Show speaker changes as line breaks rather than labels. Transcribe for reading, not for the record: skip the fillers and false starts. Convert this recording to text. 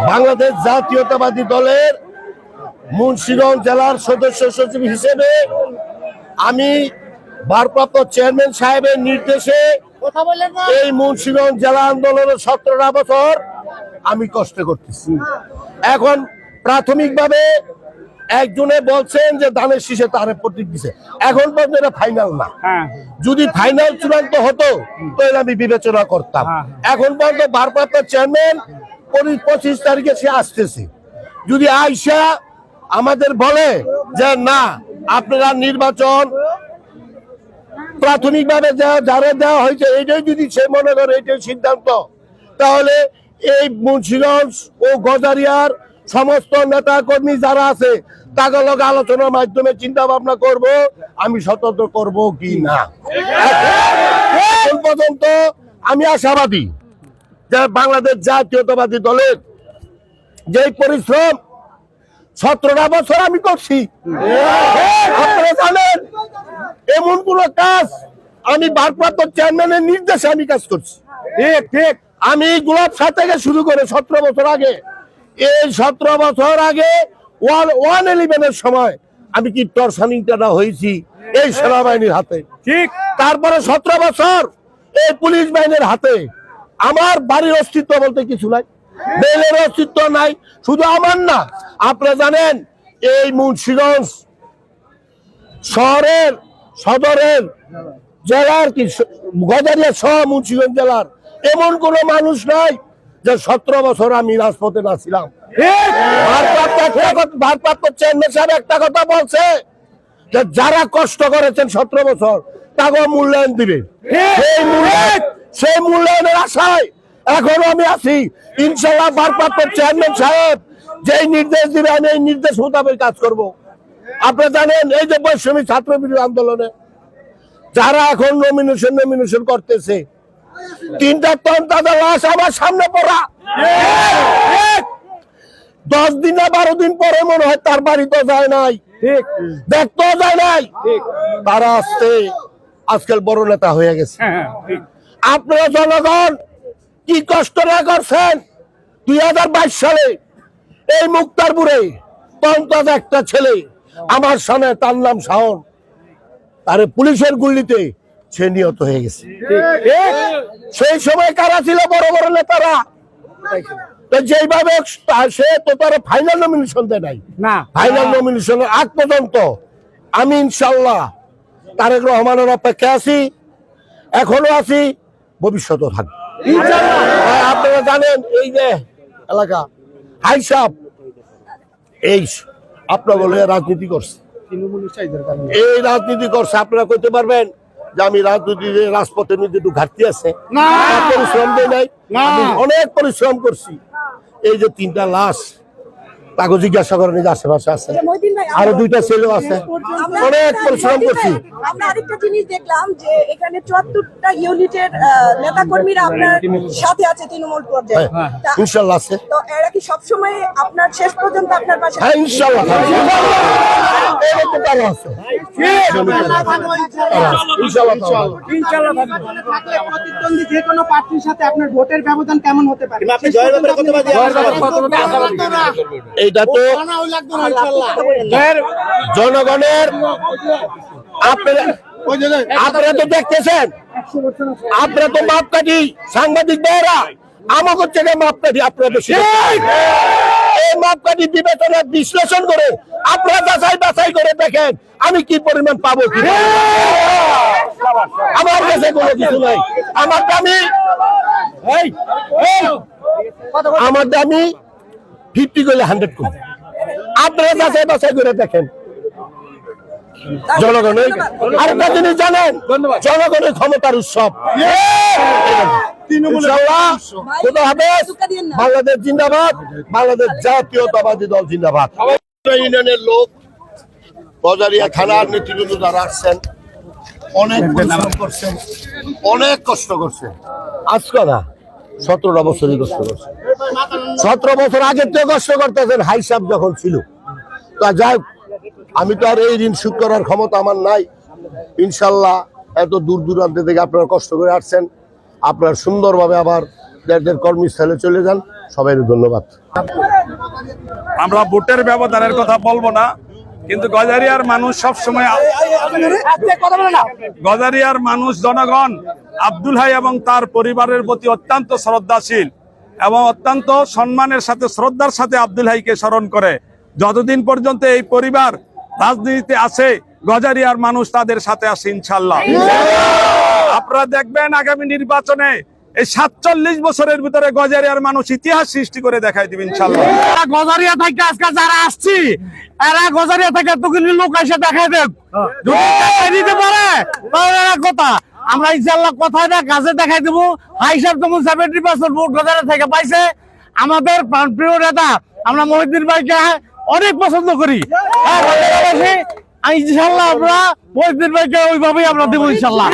বাংলাদেশ জাতীয়তাবাদী দলের মুন্সিগঞ্জ জেলার সদস্য সচিব হিসেবে আমি ভারপ্রাপ্ত চেয়ারম্যান সাহেবের নির্দেশে এই মুন্সিগঞ্জ জেলা আন্দোলনের 17টা বছর আমি কষ্ট করতেছি। এখন প্রাথমিকভাবে একজনে বলছেন যে দানের শীষে তারে প্রতীক দিছে, এখন পর্যন্ত এটা ফাইনাল না। যদি ফাইনাল চূড়ান্ত হতো তাহলে আমি বিবেচনা করতাম। এখন পর্যন্ত ভারপ্রাপ্ত চেয়ারম্যান 25 তারিখে সে আসতেছে, যদি আইসা আমাদের বলে যে না আপনারা নির্বাচন প্রাথমিকভাবে যারা দেওয়া হয়েছে এইটাই যদি সে মনে করে এটাই সিদ্ধান্ত, তাহলে এই মুন্সিগঞ্জ ও গজারিয়ার সমস্ত নেতা কর্মী যারা আছে তাদের লগে আলোচনার মাধ্যমে চিন্তা ভাবনা করব আমি স্বতন্ত্র করব কি না। এখন পর্যন্ত আমি আশাবাদী যে বাংলাদেশ জাতীয়তাবাদী দলের যে পরিশ্রম 17টা বছর আমি করছি, আপনারা জানেন এমন কোন কাজ আমি ভারপ্রাপ্ত চেয়ারম্যানের নির্দেশে আমি কাজ করছি। ঠিক আমি গোলাপ শাহ থেকে শুরু করে 17 বছর আগে, এই 17 বছর আগে 111-এর সময় আমি কি টর্চারিংটা হয়েছি এই সেনাবাহিনীর হাতে, ঠিক তারপরে 17 বছর এই পুলিশ বাহিনীর হাতে। আমার বাড়ির অস্তিত্ব বলতে কিছু নাই, বেলের অস্তিত্ব নাই। শুধু আমার না, আপনারা জানেন এই মুন্সিগঞ্জ শহরের সদরের জেলার কি গজারিয়া সহ মুন্সিগঞ্জ জেলার এমন কোন মানুষ নাই যে 17 বছর আমি রাজপথে না ছিলাম। ভারপ্রাপ্ত চেয়ারম্যান সাহেব একটা কথা বলছে যে যারা কষ্ট করেছেন 17 বছর তাকে মূল্যায়ন দিবে, সেই মূল্যায়নের আশায় এখনো আমি আছি। ইনশাল্লাহ ভারপ্রাপ্ত চেয়ারম্যান সাহেব যেই নির্দেশ দিবে আমি এই নির্দেশ মোতাবেক কাজ করব। আপনারা জানেন এই যে বৈষম্য ছাত্র বিরোধী আন্দোলনে যারা এখন নমিনেশন করতেছে, 3টা টন তাদের লাশ আমার সামনে পড়া, 10 দিন না 12 দিন পরে মনে হয় তার বাড়িতে যায় নাই, ঠিক দেখতেও যায় নাই, তারা আজকাল বড় নেতা হয়ে গেছে। আপনারা জনগণ কি কষ্ট না করছেন। 2022 সালে এই মুক্তারপুরে পঞ্চাশ একটা ছেলে আমার সামনে, তার নাম শাওন, তারে পুলিশের গুলিতে সে নিহত হয়ে গেছে। সেই সময় কারা ছিল বড় বড় নেতারা, যেইভাবে সে তো তার ফাইনাল নমিনেশন দেয় নাই। ফাইনাল নমিনেশনের আগ পর্যন্ত আমি ইনশাল্লাহ তারেক রহমানের অপেক্ষা আছি, এখনো আছি, ভবিষ্যতেও থাকবে। আপনারা জানেন এই যে এলাকা হাইসাব এই আপনার বলে রাজনীতি করছে, এই রাজনীতি করছে। আপনারা কইতে পারবেন যে আমি রাজনীতিতে রাজপথের মধ্যে একটু ঘাটতি আছে? পরিশ্রম দেয় নাই, অনেক পরিশ্রম করছি। এই যে 3টা লাশ তাকে জিজ্ঞাসা করেন যে আশেপাশে আছে, আরো 2টা ছেলেও আছে, অনেক পরিশ্রম করছি।
আমরা আরেকটা জিনিস দেখলাম যে এখানে 74টা ইউনিটের নেতা কর্মীরা আপনার সাথে আছে তৃণমূল পর্যায়ে,
ইনশাআল্লাহ আছে।
তো এরা কি সব সময় আপনার শেষ পর্যন্ত আপনার পাশে?
হ্যাঁ ইনশাআল্লাহ, ইনশাআল্লাহ আছে, ইনশাআল্লাহ
থাকলে প্রতিদ্বন্দ্বী যে কোনো প্রার্থীর সাথে আপনার ভোটের ব্যবধান কেমন হতে পারে?
এইটা তো জনগণের, আপনারা তো দেখতেছেন, আপনারা তো মাপকাঠি সাংবাদিক ভাইরা আমাকে থেকে মাপকাঠি আপনারা বেশি, এই মাপকাঠি বিবেচনা বিশ্লেষণ করে আপনারা বাছাই করে দেখেন আমি কি পরিমাণ পাবো। কি আমার কাছে কোনো কিছু নাই, আমার দামি 50 করলে 100 করবে। আপনারা বাছাই করে দেখেন। জনগণের আরেকটা জিনিস জানেন, জনগণের ক্ষমতার উৎসব। বাংলাদেশ জিন্দাবাদ, বাংলাদেশ জাতীয়তাবাদী দল জিন্দাবাদ। ইউনিয়নের লোক গজারিয়া থানার নেতৃবৃন্দ যারা আসছেন অনেক পরিশ্রম করছেন, অনেক কষ্ট করছেন। আজকে না 17টা বছরই কষ্ট করছে, 17 বছর আগের থেকে কষ্ট করতেছেন হাইসাব যখন ছিল। তা যাই আমি তো আর এই ঋণ শোধ করার ক্ষমতা আমার নাই। ইনশাল্লাহ এত দূর দূরান্ত থেকে আপনারা কষ্ট করে আসছেন, আপনারা সুন্দরভাবে আবার কর্মস্থলে চলে যান। সবাই ধন্যবাদ।
আমরা ভোটের ব্যবধানের কথা বলবো না, কিন্তু গজারিয়ার মানুষ সব সময় গজারিয়ার মানুষ জনগণ আব্দুল হাই এবং তার পরিবারের প্রতি অত্যন্ত শ্রদ্ধাশীল এবং অত্যন্ত সম্মানের সাথে শ্রদ্ধার সাথে আব্দুল হাইকে স্মরণ করে। যতদিন পর্যন্ত এই পরিবার রাজনীতিতে আছে, গজারিয়ার মানুষ তাদের সাথে আছে ইনশাল্লাহ। আপনারা দেখবেন আগামী নির্বাচনে এই 47 বছরের ভিতরে গজারিয়ার মানুষ ইতিহাস সৃষ্টি করে দেখাই দিবেন ইনশাল্লাহ।
গজারিয়া থেকে আজকে যারা আসছি, এরা গজারিয়া থেকে তো কিন্তু লোক এসে দেখাই দেব, যদি দেখাই দিতে পারে তাহলে এরা কথা আমরা ইনশাল্লাহ কথায় না কাজে দেখাই দেবো। হাই সাহেব তো 70% ভোট গজারিয়া থেকে পাইছে। আমাদের প্রিয় নেতা আমরা মহিউদ্দিন ভাইকে অনেক পছন্দ করি। ইনশাল্লাহ আমরা মহিউদ্দিন ভাইকে ওইভাবেই আমরা দেবো ইনশাল্লাহ।